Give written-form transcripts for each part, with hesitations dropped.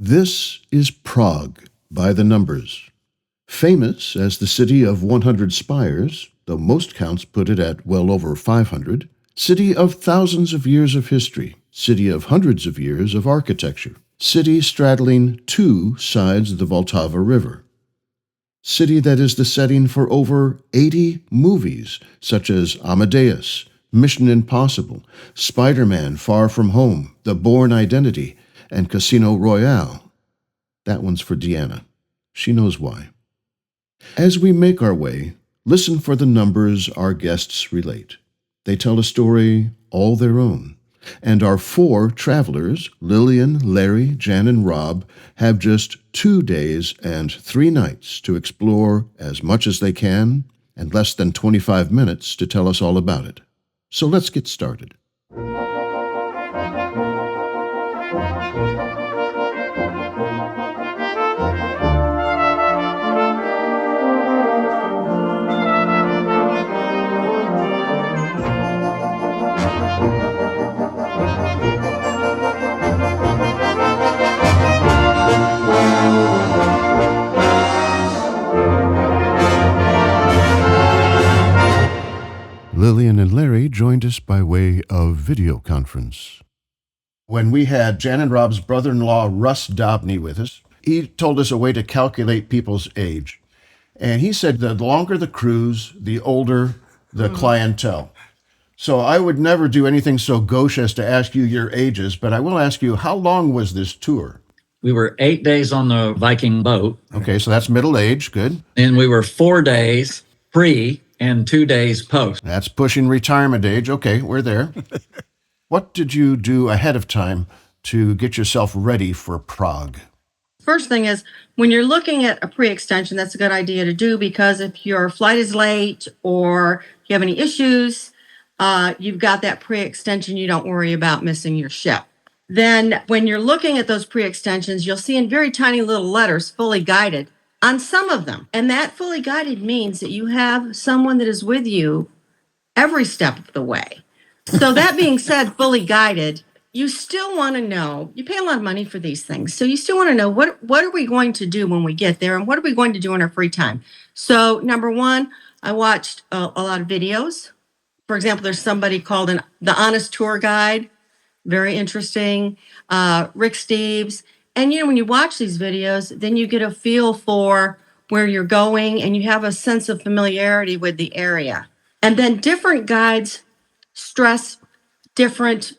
This is Prague by the numbers. Famous as the city of 100 spires, though most counts put it at well over 500, city of thousands of years of history, city of hundreds of years of architecture, city straddling two sides of the Vltava River, city that is the setting for over 80 movies such as Amadeus, Mission Impossible, Spider-Man Far From Home, The Bourne Identity, and Casino Royale. That one's for Deanna. She knows why. As we make our way, listen for the numbers our guests relate. They tell a story all their own. And our four travelers, Lillian, Larry, Jan, and Rob, have just 2 days and 3 nights to explore as much as they can and less than 25 minutes to tell us all about it. So let's get started. Lillian and Larry joined us by way of video conference. When we had Jan and Rob's brother-in-law, Russ Dobney, with us, he told us a way to calculate people's age. And he said the longer the cruise, the older the clientele. So I would never do anything so gauche as to ask you your ages, but I will ask you, how long was this tour? We were 8 days on the Viking boat. Okay, so that's middle age, good. And we were 4 days pre and 2 days post. That's pushing retirement age. Okay, we're there. What did you do ahead of time to get yourself ready for Prague? First thing is, when you're looking at a pre-extension, that's a good idea to do, because if your flight is late or you have any issues, you've got that pre-extension. You don't worry about missing your ship. Then when you're looking at those pre-extensions, you'll see in very tiny little letters, fully guided, on some of them. And that fully guided means that you have someone that is with you every step of the way. So that being said, fully guided, you still want to know, you pay a lot of money for these things. So you still want to know what are we going to do when we get there, and what are we going to do in our free time? So number one, I watched a lot of videos. For example, there's somebody called The Honest Tour Guide. Very interesting. Rick Steves. And, when you watch these videos, then you get a feel for where you're going, and you have a sense of familiarity with the area. And then different guides stress different,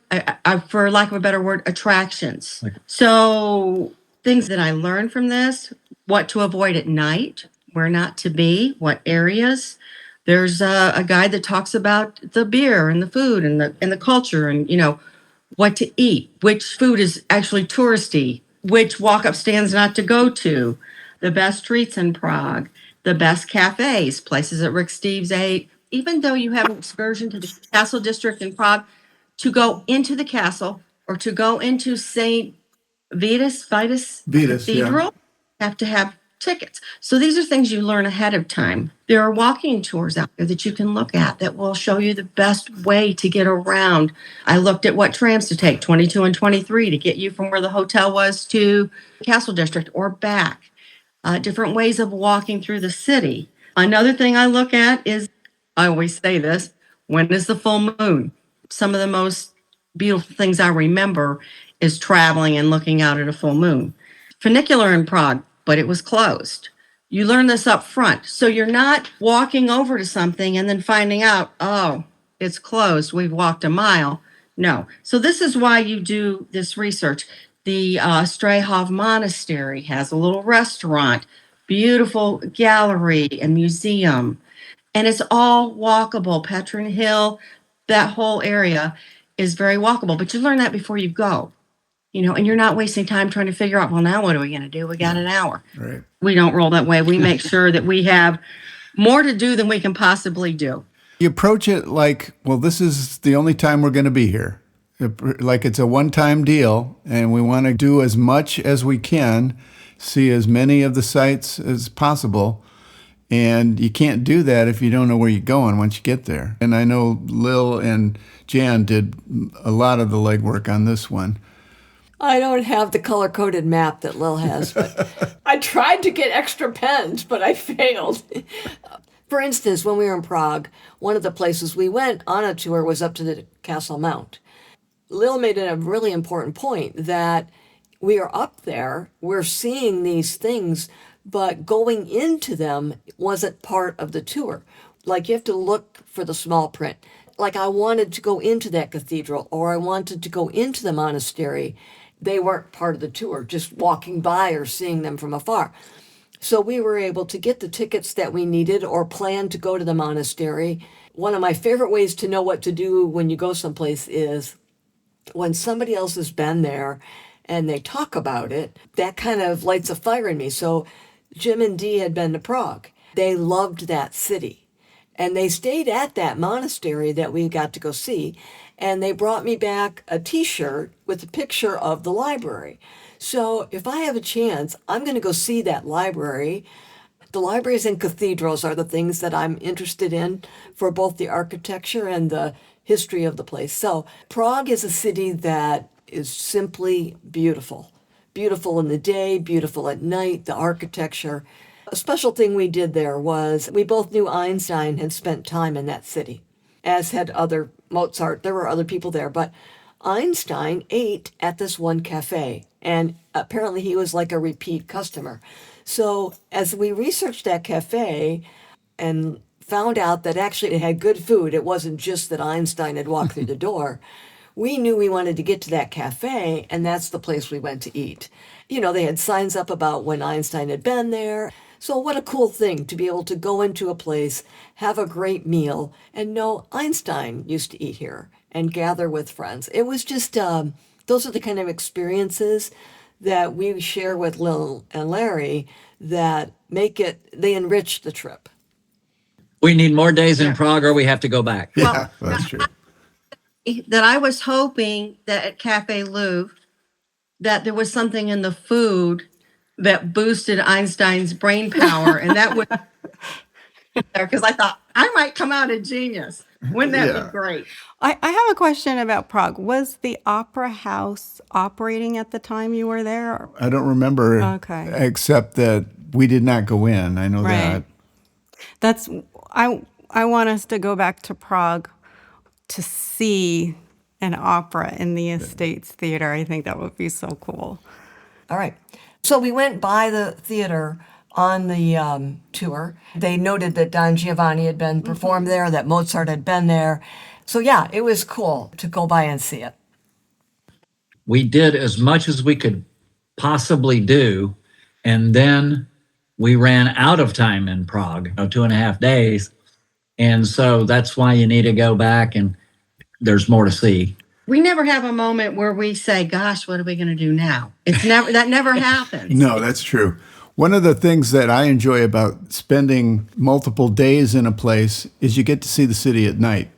for lack of a better word, attractions. So things that I learned from this: what to avoid at night, where not to be, what areas. There's a guide that talks about the beer and the food and the culture, and, what to eat, which food is actually touristy, which walk-up stands not to go to, the best streets in Prague, the best cafes, places that Rick Steves ate. Even though you have an excursion to the Castle District in Prague, to go into the castle or to go into St. Vitus Cathedral, have to have tickets. So these are things you learn ahead of time. There are walking tours out there that you can look at that will show you the best way to get around. I looked at what trams to take, 22 and 23, to get you from where the hotel was to Castle District or back. Different ways of walking through the city. Another thing I look at is, I always say this, when is the full moon? Some of the most beautiful things I remember is traveling and looking out at a full moon. Funicular in Prague, but it was closed. You learn this up front. So you're not walking over to something and then finding out, oh, it's closed, we've walked a mile. No. So this is why you do this research. The Strahov Monastery has a little restaurant, beautiful gallery and museum, and it's all walkable. Petrin Hill, that whole area is very walkable, but you learn that before you go. And you're not wasting time trying to figure out, well, now what are we going to do? We got an hour. Right. We don't roll that way. We make sure that we have more to do than we can possibly do. You approach it like, well, this is the only time we're going to be here. Like it's a one-time deal, and we want to do as much as we can, see as many of the sites as possible. And you can't do that if you don't know where you're going once you get there. And I know Lil and Jan did a lot of the legwork on this one. I don't have the color-coded map that Lil has, but I tried to get extra pens, but I failed. For instance, when we were in Prague, one of the places we went on a tour was up to the Castle Mount. Lil made a really important point that we are up there, we're seeing these things, but going into them wasn't part of the tour. Like you have to look for the small print. Like I wanted to go into that cathedral or I wanted to go into the monastery. They weren't part of the tour, just walking by or seeing them from afar. So we were able to get the tickets that we needed or plan to go to the monastery. One of my favorite ways to know what to do when you go someplace is when somebody else has been there and they talk about it, that kind of lights a fire in me. So Jim and Dee had been to Prague. They loved that city. And they stayed at that monastery that we got to go see. And they brought me back a T-shirt with a picture of the library. So if I have a chance, I'm going to go see that library. The libraries and cathedrals are the things that I'm interested in for both the architecture and the history of the place. So Prague is a city that is simply beautiful. Beautiful in the day, beautiful at night, the architecture. A special thing we did there was we both knew Einstein had spent time in that city, as had other Mozart. There were other people there, but Einstein ate at this one cafe, and apparently he was like a repeat customer. So as we researched that cafe and found out that actually it had good food, it wasn't just that Einstein had walked through the door, we knew we wanted to get to that cafe, and that's the place we went to eat. You know, they had signs up about when Einstein had been there. So what a cool thing to be able to go into a place, have a great meal, and know Einstein used to eat here and gather with friends. It was just, those are the kind of experiences that we share with Lil and Larry that they enrich the trip. We need more days in Prague or we have to go back. Yeah, that's true. That I was hoping that at Cafe Louvre that there was something in the food that boosted Einstein's brain power, and that would there because I thought I might come out a genius. Wouldn't that be great? I have a question about Prague. Was the opera house operating at the time you were there? I don't remember, Okay. except that we did not go in. I know that. That's I want us to go back to Prague to see an opera in the Estates Theater. I think that would be so cool. All right. So we went by the theater on the tour. They noted that Don Giovanni had been performed there, that Mozart had been there. So yeah, it was cool to go by and see it. We did as much as we could possibly do, and then we ran out of time in Prague, 2.5 days. And so that's why you need to go back and there's more to see. We never have a moment where we say, gosh, what are we going to do now? That never happens. No, that's true. One of the things that I enjoy about spending multiple days in a place is you get to see the city at night.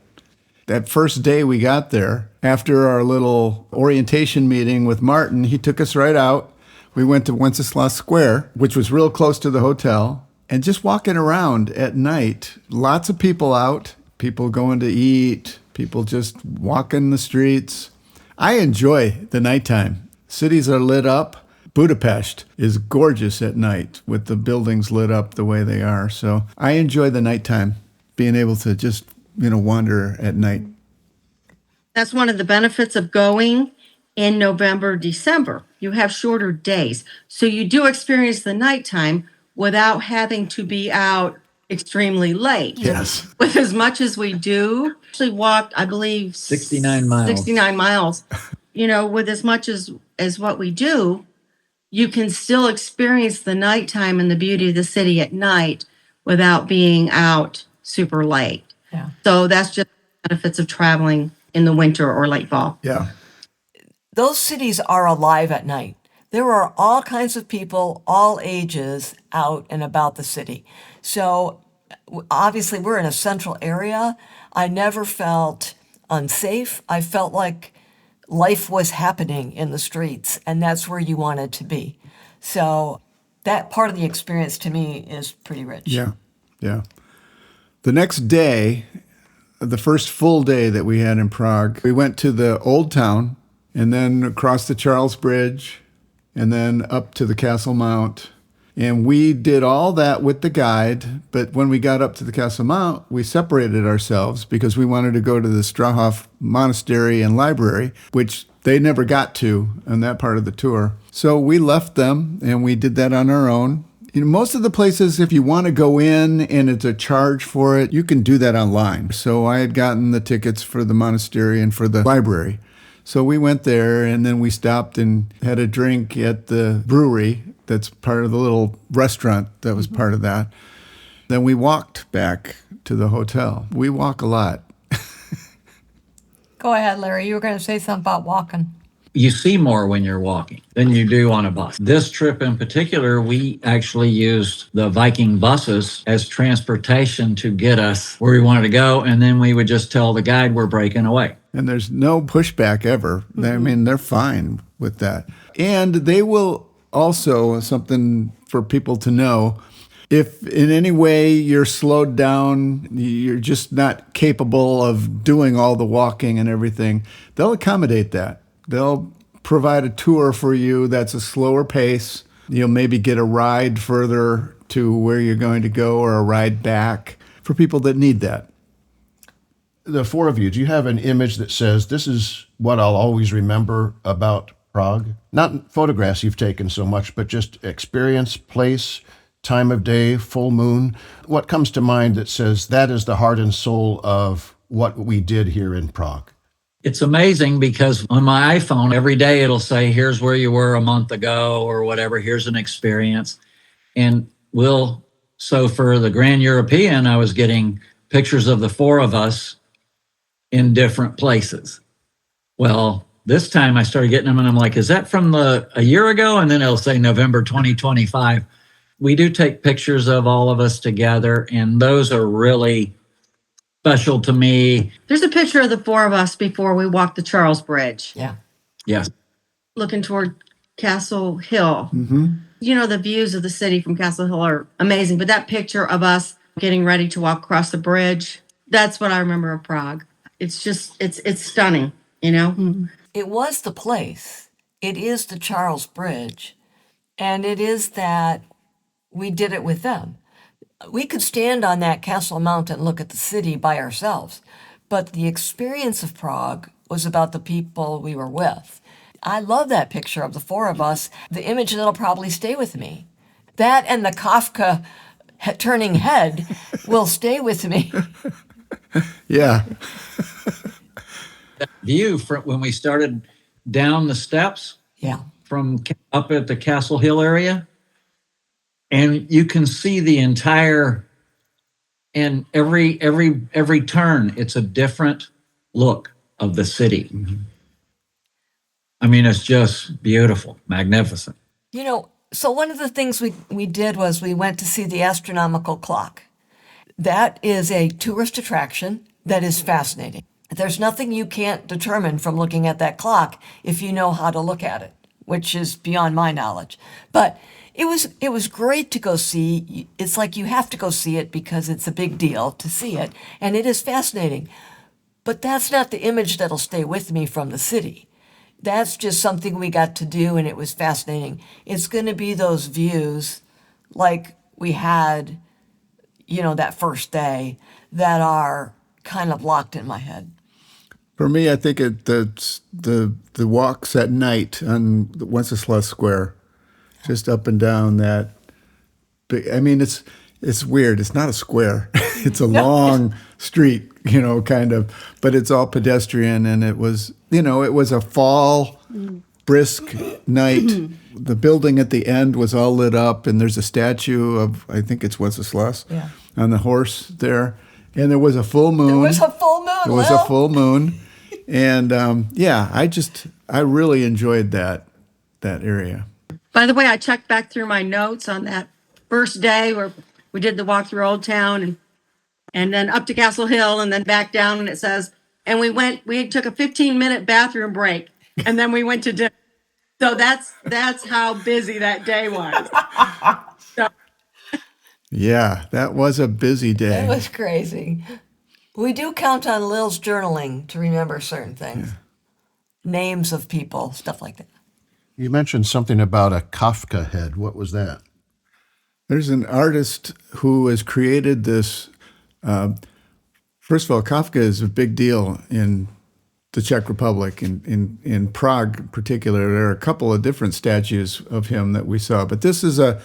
That first day we got there, after our little orientation meeting with Martin, he took us right out. We went to Wenceslas Square, which was real close to the hotel, and just walking around at night, lots of people out, people going to eat, people just walking the streets. I enjoy the nighttime. Cities are lit up. Budapest is gorgeous at night with the buildings lit up the way they are. So I enjoy the nighttime, being able to just, wander at night. That's one of the benefits of going in November, December. You have shorter days. So you do experience the nighttime without having to be out extremely late. Yes. With as much as we do, actually walked, I believe, 69 miles. 69 miles. With as much as what we do, you can still experience the nighttime and the beauty of the city at night without being out super late. Yeah. So that's just the benefits of traveling in the winter or late fall. Yeah. Those cities are alive at night. There are all kinds of people, all ages, out and about the city. So obviously we're in a central area. I never felt unsafe. I felt like life was happening in the streets, and that's where you wanted to be. So that part of the experience to me is pretty rich. Yeah. Yeah. The next day, the first full day that we had in Prague, we went to the old town, and then across the Charles Bridge, and then up to the Castle Mount. And we did all that with the guide, but when we got up to the Castle Mount, we separated ourselves because we wanted to go to the Strahov Monastery and Library, which they never got to on that part of the tour. So we left them, and we did that on our own. You know, most of the places, if you want to go in and it's a charge for it, you can do that online. So I had gotten the tickets for the monastery and for the library. So we went there, and then we stopped and had a drink at the brewery that's part of the little restaurant that was part of that. Then we walked back to the hotel. We walk a lot. Go ahead, Larry. You were going to say something about walking. You see more when you're walking than you do on a bus. This trip in particular, we actually used the Viking buses as transportation to get us where we wanted to go. And then we would just tell the guide we're breaking away. And there's no pushback ever. I mean, they're fine with that. And they will also, something for people to know, if in any way you're slowed down, you're just not capable of doing all the walking and everything, they'll accommodate that. They'll provide a tour for you that's a slower pace. You'll maybe get a ride further to where you're going to go or a ride back for people that need that. The four of you, do you have an image that says, this is what I'll always remember about Prague? Not photographs you've taken so much, but just experience, place, time of day, full moon. What comes to mind that says that is the heart and soul of what we did here in Prague? It's amazing because on my iPhone, every day it'll say, here's where you were a month ago or whatever. Here's an experience. And so for the Grand European, I was getting pictures of the four of us in different places. Well, this time I started getting them and I'm like, is that from a year ago? And then it'll say November 2025. We do take pictures of all of us together, and those are really special to me. There's a picture of the four of us before we walked the Charles Bridge. Yeah. Yes. Looking toward Castle Hill. Mm-hmm. You know, the views of the city from Castle Hill are amazing, but that picture of us getting ready to walk across the bridge, that's what I remember of Prague. It's just, it's stunning, you know? Mm-hmm. It was the place. It is the Charles Bridge. And it is that we did it with them. We could stand on that castle mountain and look at the city by ourselves, but the experience of Prague was about the people we were with. I love that picture of the four of us, the image that'll probably stay with me. That and the Kafka turning head will stay with me. Yeah. That view from when we started down the steps, Yeah. from up at the Castle Hill area, and you can see the entire, and every turn, it's a different look of the city. Mm-hmm. I mean, it's just beautiful, magnificent. You know, so one of the things we did was we went to see the astronomical clock. That is a tourist attraction that is fascinating. There's nothing you can't determine from looking at that clock if you know how to look at it, which is beyond my knowledge. But it was great to go see. It's like you have to go see it because it's a big deal to see it, and it is fascinating. But that's not the image that'll stay with me from the city. That's just something we got to do, and it was fascinating. It's going to be those views like we had, you know, that first day that are kind of locked in my head. For me, I think the walks at night on Wenceslas Square, just up and down that. I mean, it's weird. It's not a square. It's a long street, you know, kind of, but it's all pedestrian. And it was, you know, it was a fall, brisk night. The building at the end was all lit up, and there's a statue of, I think it's Wenceslas, on the horse there. And there was a full moon. There was a full moon. There was a full moon. And I really enjoyed that area. By the way, I checked back through my notes on that first day where we did the walk through Old Town and then up to Castle Hill and then back down, and it says, and we took a 15-minute bathroom break and then we went to dinner. So that's how busy that day was. Yeah, that was a busy day. It was crazy. We do count on Lil's journaling to remember certain things. names of people, stuff like that. You mentioned something about a Kafka head. What was that? There's an artist who has created this. First of all, Kafka is a big deal in the Czech Republic, in Prague in particular. There are a couple of different statues of him that we saw, but this is a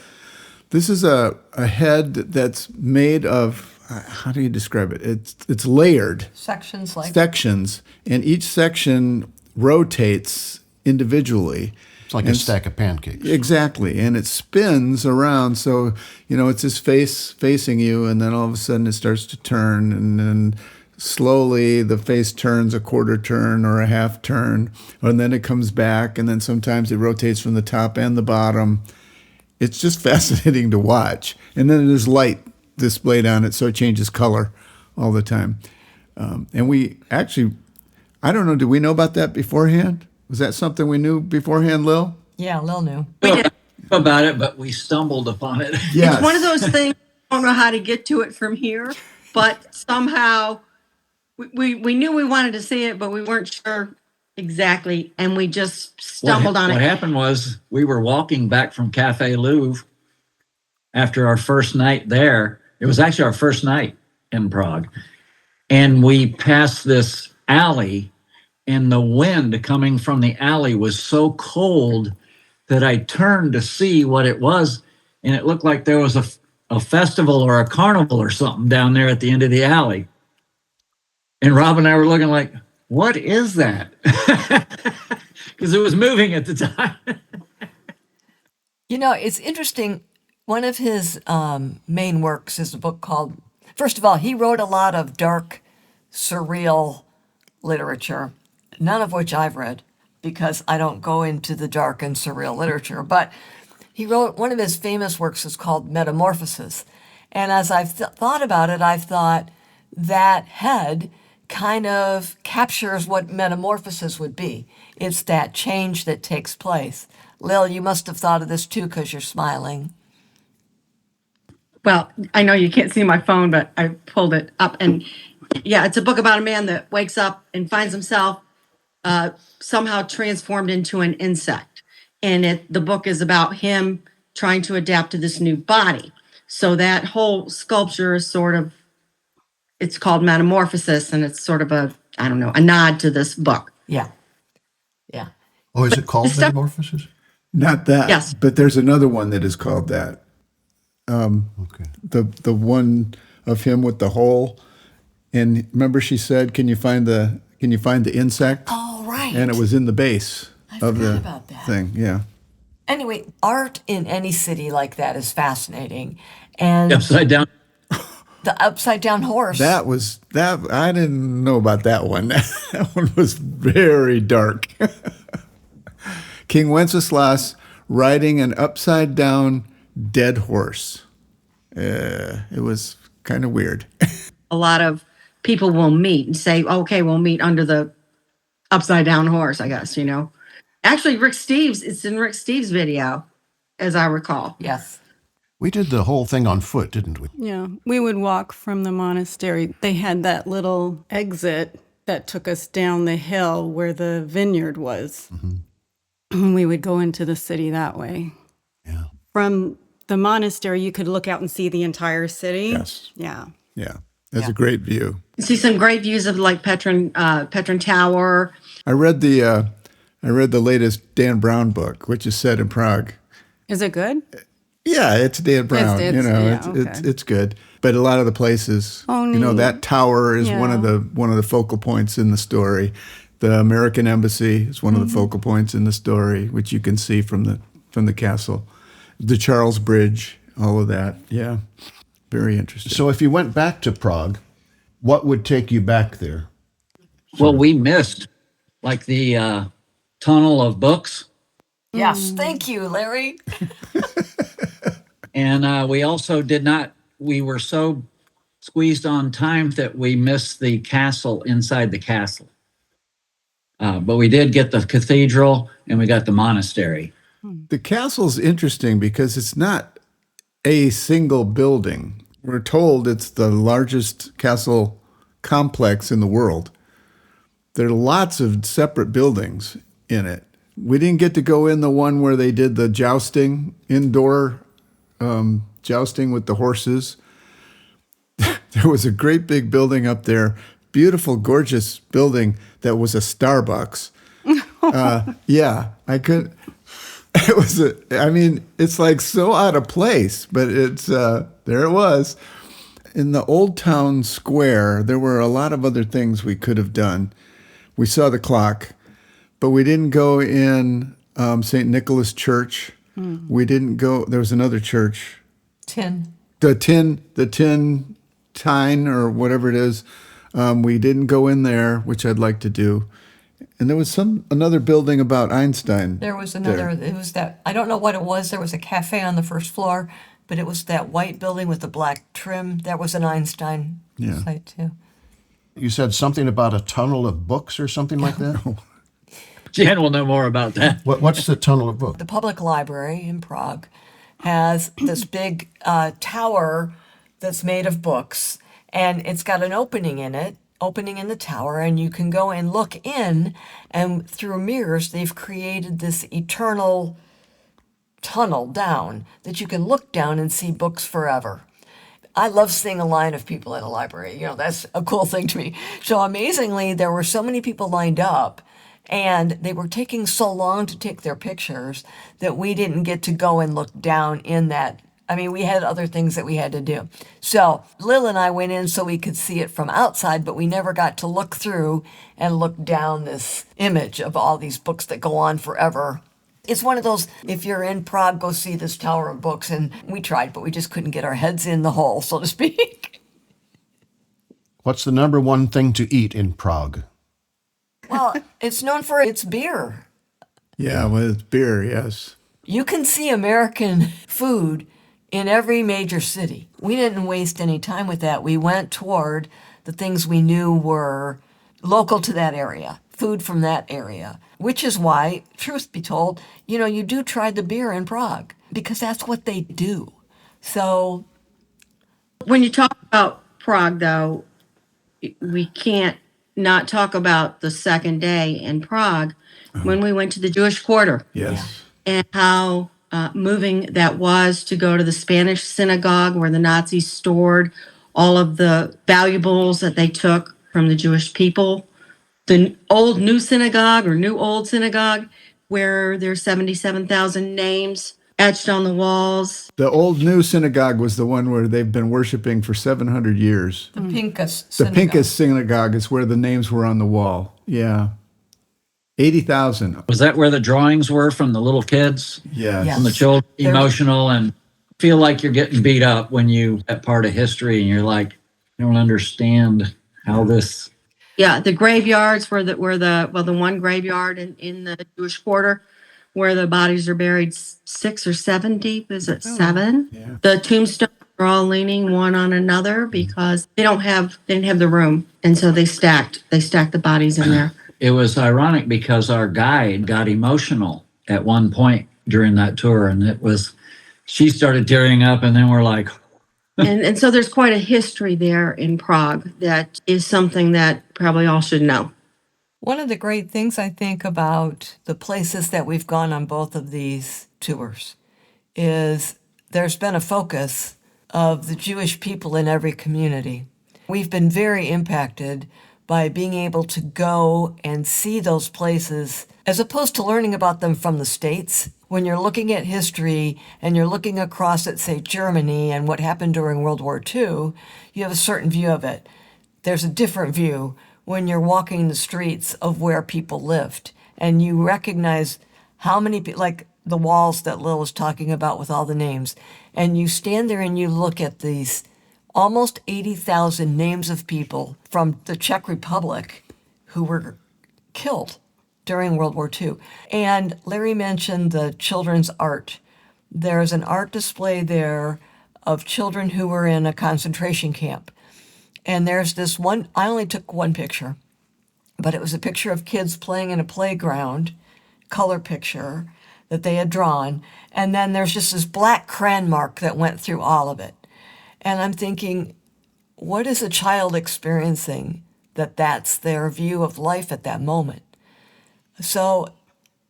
head that's made of, how do you describe it? It's layered Sections like sections, and each section rotates individually. It's like a stack of pancakes. Exactly, and it spins around, so it's his face facing you, and then all of a sudden it starts to turn, and then slowly the face turns a quarter turn or a half turn, and then it comes back, and then sometimes it rotates from the top and the bottom. It's just fascinating to watch. And then there's light displayed on it, so it changes color all the time. And we actually, I don't know, did we know about that beforehand? Was that something we knew beforehand, Lil? Yeah, Lil knew. We didn't know about it, but we stumbled upon it. Yes. It's one of those things, I don't know how to get to it from here, but somehow we knew we wanted to see it, but we weren't sure exactly, and we just stumbled on What it. happened was we were walking back from Cafe Louvre after our first night there. It was actually our first night in Prague. And we passed this alley, and the wind coming from the alley was so cold that I turned to see what it was, and it looked like there was a festival or a carnival or something down there at the end of the alley. And Rob and I were looking like, what is that? Because it was moving at the time. It's interesting. One of his main works is a book called, first of all, he wrote a lot of dark, surreal literature, none of which I've read because I don't go into the dark and surreal literature. But he wrote, one of his famous works is called Metamorphosis. And as I've thought about it, I've thought that head kind of captures what metamorphosis would be. It's that change that takes place. Lil, you must have thought of this too because you're smiling. Well, I know you can't see my phone, but I pulled it up, and yeah, it's a book about a man that wakes up and finds himself somehow transformed into an insect. And the book is about him trying to adapt to this new body. So that whole sculpture is it's called Metamorphosis, and it's sort of a nod to this book. Yeah. Yeah. Oh, is it called Metamorphosis? Not that. Yes. But there's another one that is called that. Okay. The one of him with the hole. And remember she said, can you find the insect? Oh, right. And it was in the base of forgot the about that. thing. Yeah. Anyway, art in any city like that is fascinating. And Upside down. the upside down horse. That I didn't know about that one. That one was very dark. King Wenceslas riding an upside down dead horse. It was kind of weird. A lot of people will meet and say, okay, we'll meet under the upside down horse, I guess, Actually, it's in Rick Steves' video, as I recall. Yes. We did the whole thing on foot, didn't we? Yeah, we would walk from the monastery. They had that little exit that took us down the hill where the vineyard was. Mm-hmm. We would go into the city that way. Yeah. From the monastery, you could look out and see the entire city. Yes. Yeah. Yeah. That's a great view. See some great views of like Petrin Tower. I read the latest Dan Brown book, which is set in Prague. Is it good? Yeah, it's Dan Brown. It's It's good. But a lot of the places, that tower is one of the focal points in the story. The American Embassy is one of the focal points in the story, which you can see from the castle. The Charles Bridge, all of that. Yeah, very interesting. So if you went back to Prague, what would take you back there? Well, we missed like the tunnel of books. Yes. Thank you, Larry. And we also we were so squeezed on time that we missed the castle inside the castle. But we did get the cathedral and we got the monastery. The castle's interesting because it's not a single building. We're told it's the largest castle complex in the world. There are lots of separate buildings, in it. We didn't get to go in the one where they did the jousting, indoor jousting with the horses. There was a great big building up there, beautiful, gorgeous building that was a Starbucks. Yeah, I could. It was it's like so out of place, but it's there it was. In the Old Town Square, there were a lot of other things we could have done. We saw the clock, but we didn't go in St. Nicholas Church. We didn't go. There was another church. The Tin Tine or whatever it is. We didn't go in there, which I'd like to do. And there was another building about Einstein. There was another, it was that, I don't know what it was. There was a cafe on the first floor, but it was that white building with the black trim. That was an Einstein site too. You said something about a tunnel of books or something like that? Jan will know more about that. What's the tunnel of books? The public library in Prague has this big tower that's made of books, and it's got an opening in the tower, and you can go and look in, and through mirrors, they've created this eternal tunnel down that you can look down and see books forever. I love seeing a line of people at a library. You know, that's a cool thing to me. So amazingly, there were so many people lined up, and they were taking so long to take their pictures that we didn't get to go and look down in that. I mean, we had other things that we had to do. So Lil and I went in so we could see it from outside, but we never got to look through and look down this image of all these books that go on forever. It's one of those, if you're in Prague, go see this tower of books. And we tried, but we just couldn't get our heads in the hole, so to speak. What's the number one thing to eat in Prague? Well, it's known for its beer. Yeah, well, it's beer, yes. You can see American food in every major city. We didn't waste any time with that. We went toward the things we knew were local to that area, food from that area, which is why, truth be told, you do try the beer in Prague because that's what they do. So When you talk about Prague, though, we can't not talk about the second day in Prague when we went to the Jewish Quarter. Yes. And how moving that was to go to the Spanish synagogue where the Nazis stored all of the valuables that they took from the Jewish people. The old new synagogue or new old synagogue where there's 77,000 names etched on the walls. The old new synagogue was the one where they've been worshiping for 700 years. the Pinkas The synagogue. Pinkas synagogue is where the names were on the wall. Yeah. 80,000. Was that where the drawings were from the little kids? Yes. Yeah. From the children, They're- emotional, and feel like you're getting beat up when you that part of history and you're like, I don't understand how this. Yeah, the graveyards were the one graveyard in the Jewish Quarter where the bodies are buried 6 or 7 deep. Is it 7? Yeah. The tombstones are all leaning one on another because they didn't have the room, and so they stacked the bodies in there. It was ironic because our guide got emotional at one point during that tour, and she started tearing up, and then we're like, And so there's quite a history there in Prague that is something that probably all should know. One of the great things I think about the places that we've gone on both of these tours is there's been a focus of the Jewish people in every community. We've been very impacted by being able to go and see those places as opposed to learning about them from the States. When you're looking at history and you're looking across at, say, Germany and what happened during World War II, you have a certain view of it. There's a different view when you're walking the streets of where people lived and you recognize how many people, like the walls that Lil was talking about with all the names, and you stand there and you look at these almost 80,000 names of people from the Czech Republic who were killed during World War II. And Larry mentioned the children's art. There's an art display there of children who were in a concentration camp. And there's this one, I only took one picture, but it was a picture of kids playing in a playground, color picture that they had drawn. And then there's just this black crayon mark that went through all of it. And I'm thinking, what is a child experiencing that's their view of life at that moment? So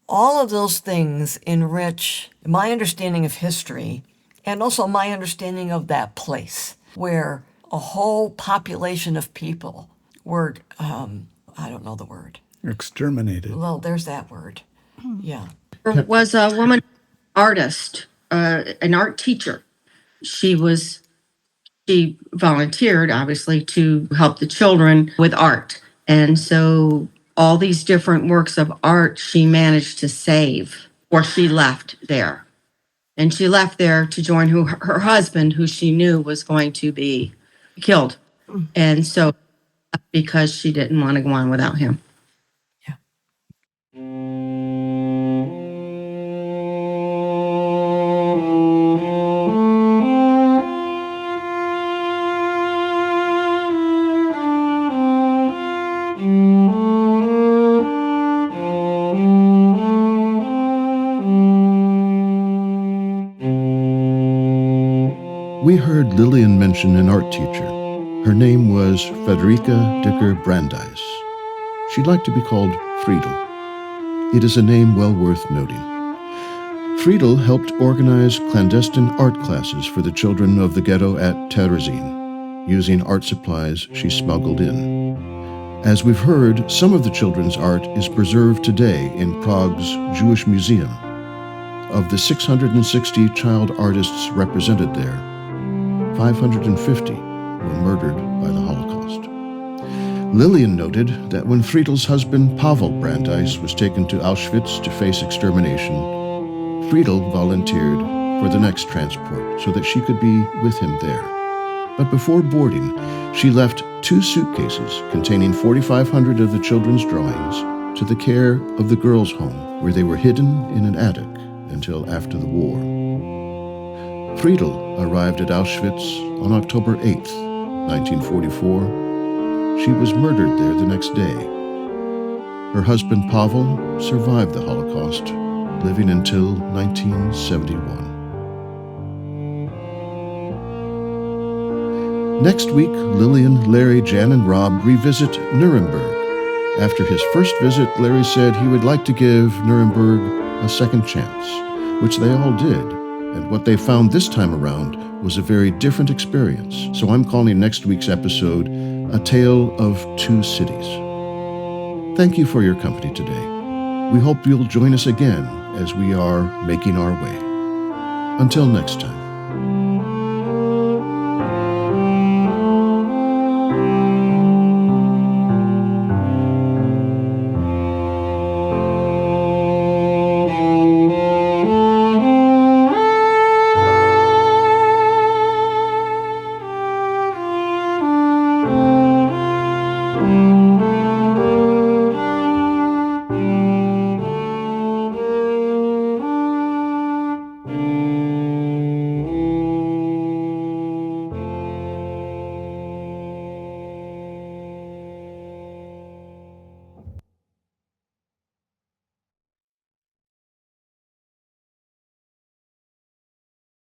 All of those things enrich my understanding of history and also my understanding of that place where a whole population of people were, I don't know the word. Exterminated. Well, there's that word. Yeah. There was a woman artist, an art teacher. She volunteered, obviously, to help the children with art. And so all these different works of art she managed to save, or she left there. And she left there to join her husband, who she knew was going to be killed. And so, because she didn't want to go on without him. Yeah. We heard Lillian mention an art teacher. Her name was Friedl Dicker-Brandeis. She'd like to be called Friedl. It is a name well worth noting. Friedl helped organize clandestine art classes for the children of the ghetto at Terezin, using art supplies she smuggled in. As we've heard, some of the children's art is preserved today in Prague's Jewish Museum. Of the 660 child artists represented there, 550 were murdered by the Holocaust. Lillian noted that when Friedl's husband Pavel Brandeis was taken to Auschwitz to face extermination, Friedl volunteered for the next transport so that she could be with him there. But before boarding, she left 2 suitcases containing 4,500 of the children's drawings to the care of the girls' home, where they were hidden in an attic until after the war. Friedl arrived at Auschwitz on October 8, 1944. She was murdered there the next day. Her husband Pavel survived the Holocaust, living until 1971. Next week, Lillian, Larry, Jan, and Rob revisit Nuremberg. After his first visit, Larry said he would like to give Nuremberg a second chance, which they all did. And what they found this time around was a very different experience. So I'm calling next week's episode A Tale of Two Cities. Thank you for your company today. We hope you'll join us again as we are making our way. Until next time.